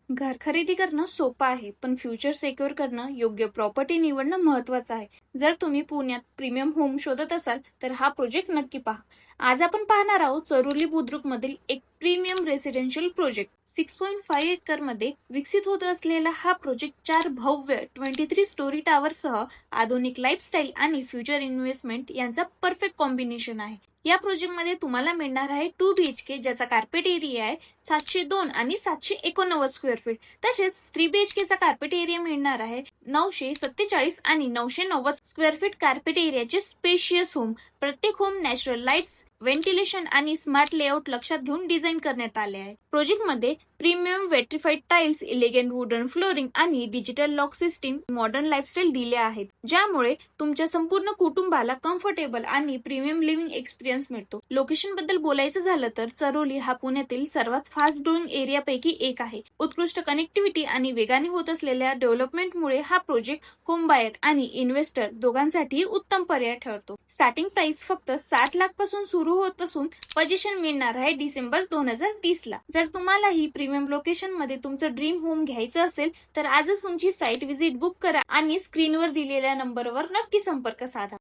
घर खरेदी करणं सोपं आहे, पण फ्युचर सिक्युअर करणं, योग्य प्रॉपर्टी निवडणं महत्वाचं आहे. जर तुम्ही पुण्यात प्रीमियम होम शोधत असाल तर हा प्रोजेक्ट नक्की पहा. आज आपण पाहणार आहोत चरोली बुद्रुक मधील एक प्रीमियम रेसिडेन्शियल प्रोजेक्ट. 6.5 एकर मध्ये विकसित होत असलेला हा प्रोजेक्ट 4 भव्य 23 स्टोरी टावर सह आधुनिक लाईफस्टाईल आणि फ्युचर इन्व्हेस्टमेंट यांचा परफेक्ट कॉम्बिनेशन आहे. या प्रोजेक्ट मध्ये तुम्हाला मिळणार आहे 2 BHK ज्याचा कार्पेट एरिया आहे 702 आणि 789 स्क्वेअर फीट. तसेच 3 BHK चा कार्पेट एरिया मिळणार आहे 947 आणि 990 स्क्वेअर फीट कार्पेट एरियाचे स्पेशियस होम. प्रत्येक होम नॅचरल लाईट्स, व्हेंटिलेशन आणि स्मार्ट लेआउट लक्षात घेऊन डिझाईन करण्यात आले आहे. प्रोजेक्ट मध्ये premium vitrified tiles, elegant wooden flooring आणि digital lock system modern lifestyle दिले आहेत, ज्यामुळे तुमच्या संपूर्ण कुटुंबाला कम्फर्टेबल आणि प्रीमियम लिव्हिंग एक्सपिरियन्स मिळतो. लोकेशन बद्दल बोलायचं झालं तर चरोली हा पुण्यातील सर्वात फास्ट ग्रोइंग एरियापैकी एक आहे. उत्कृष्ट कनेक्टिव्हिटी आणि वेगाने होत असलेल्या डेव्हलपमेंटमुळे हा प्रोजेक्ट होम बायर आणि इन्व्हेस्टर दोघांसाठी उत्तम पर्याय ठरतो. स्टार्टिंग प्राइस फक्त 60 लाख पासून सुरू होत असून पोझिशन मिळणार आहे डिसेंबर 2030 ला. जर तुम्हाला ही प्रीमियम लोकेशन मध्ये तुमचं ड्रीम होम घ्यायचं असेल तर आजच तुमची साईट व्हिजिट बुक करा आणि स्क्रीनवर दिलेल्या नंबरवर नक्की संपर्क साधा.